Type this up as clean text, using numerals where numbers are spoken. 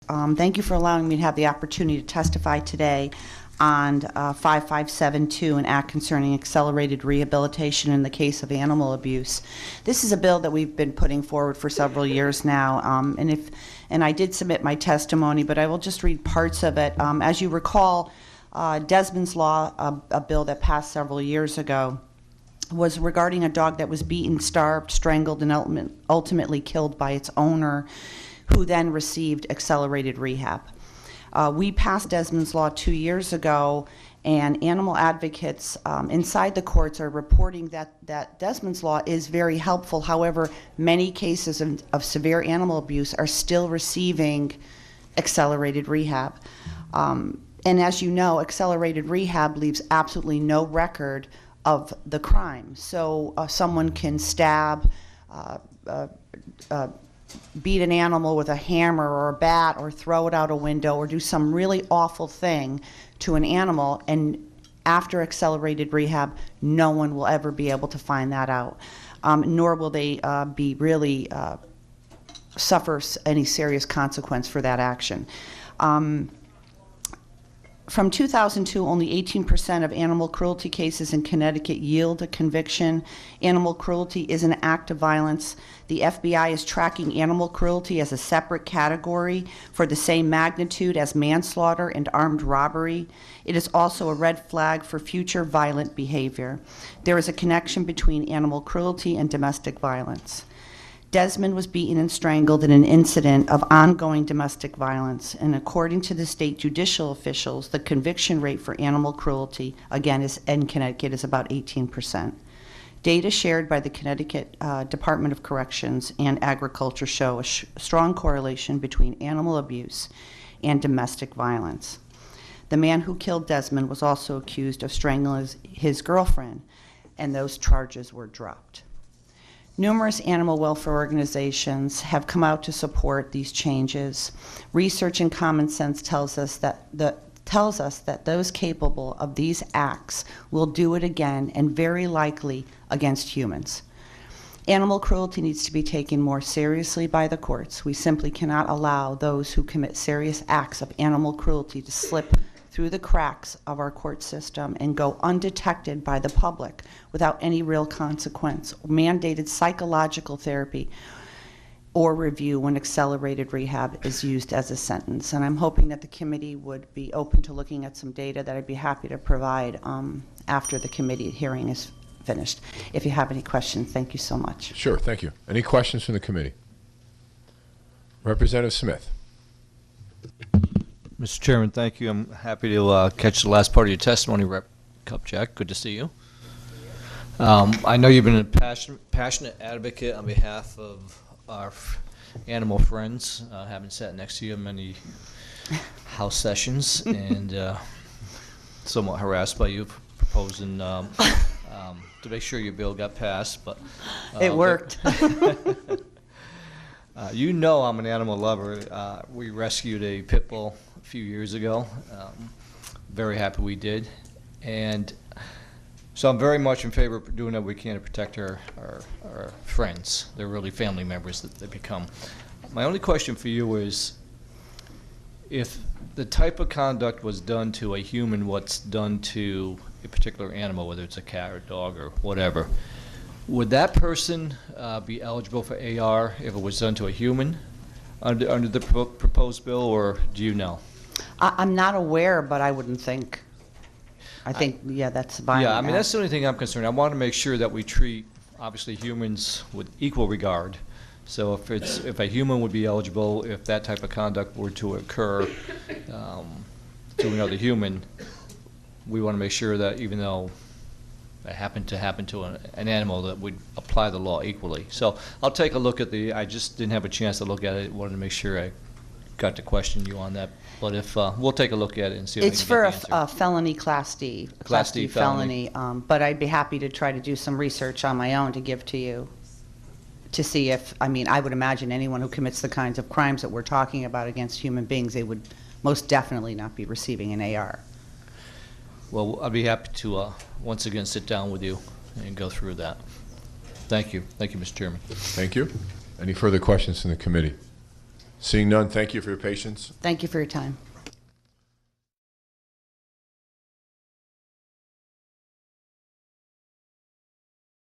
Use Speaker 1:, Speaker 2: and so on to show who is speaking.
Speaker 1: Thank you for allowing me to have the opportunity to testify today on 5572, an act concerning accelerated rehabilitation in the case of animal abuse. This is a bill that we've been putting forward for several years now, and I did submit my testimony, but I will just read parts of it. As you recall, Desmond's Law, a bill that passed several years ago, was regarding a dog that was beaten, starved, strangled, and ultimately killed by its owner, who then received accelerated rehab. We passed Desmond's Law 2 years ago, and animal advocates inside the courts are reporting that Desmond's Law is very helpful. However, many cases of severe animal abuse are still receiving accelerated rehab. And as you know, accelerated rehab leaves absolutely no record of the crime. So someone can stab, beat an animal with a hammer or a bat, or throw it out a window, or do some really awful thing to an animal, and after accelerated rehab, no one will ever be able to find that out, nor will they be really suffer any serious consequence for that action. From 2002, only 18% of animal cruelty cases in Connecticut yield a conviction. Animal cruelty is an act of violence. The FBI is tracking animal cruelty as a separate category for the same magnitude as manslaughter and armed robbery. It is also a red flag for future violent behavior. There is a connection between animal cruelty and domestic violence. Desmond was beaten and strangled in an incident of ongoing domestic violence, and according to the state judicial officials, the conviction rate for animal cruelty, again, in Connecticut, is about 18%. Data shared by the Connecticut Department of Corrections and Agriculture show a strong correlation between animal abuse and domestic violence. The man who killed Desmond was also accused of strangling his girlfriend, and those charges were dropped. Numerous animal welfare organizations have come out to support these changes. Research and common sense tells us that those capable of these acts will do it again, and very likely against humans. Animal cruelty needs to be taken more seriously by the courts. We simply cannot allow those who commit serious acts of animal cruelty to slip through the cracks of our court system and go undetected by the public without any real consequence. Mandated psychological therapy or review when accelerated rehab is used as a sentence. And I'm hoping that the committee would be open to looking at some data that I'd be happy to provide after the committee hearing is finished. If you have any questions, thank you so much.
Speaker 2: Sure, thank you. Any questions from the committee? Representative Smith.
Speaker 3: Mr. Chairman, thank you. I'm happy to catch the last part of your testimony, Rep. Kupchick. Good to see you. I know you've been a passionate advocate on behalf of our animal friends, having sat next to you in many House sessions, and somewhat harassed by you proposing to make sure your bill got passed. But
Speaker 1: it worked.
Speaker 3: You know I'm an animal lover. We rescued a pit bull a few years ago. Very happy we did. And so I'm very much in favor of doing what we can to protect our friends. They're really family members that they become. My only question for you is, if the type of conduct was done to a human what's done to a particular animal, whether it's a cat or dog or whatever, would that person be eligible for AR if it was done to a human under the proposed bill, or do you know?
Speaker 1: I'm not aware, but I wouldn't think. I think, yeah, that's violent.
Speaker 3: Yeah, I mean, that's the only thing I'm concerned. I want to make sure that we treat, obviously, humans with equal regard. So if a human would be eligible, if that type of conduct were to occur to another human, we want to make sure that even though that happened to happen to an animal, that we'd apply the law equally. So I'll take a look at I just didn't have a chance to look at it. Wanted to make sure I got to question you on that. But if we'll take a look at it and see if
Speaker 1: it's
Speaker 3: we
Speaker 1: for
Speaker 3: can get the answer.
Speaker 1: a felony Class D,
Speaker 3: Class D felony.
Speaker 1: But I'd be happy to try to do some research on my own to give to you to see if, I mean, I would imagine anyone who commits the kinds of crimes that we're talking about against human beings, they would most definitely not be receiving an AR.
Speaker 3: Well, I'd be happy to once again sit down with you and go through that. Thank you. Thank you, Mr. Chairman.
Speaker 2: Thank you. Any further questions from the committee? Seeing none, thank you for your patience.
Speaker 1: Thank you for your time.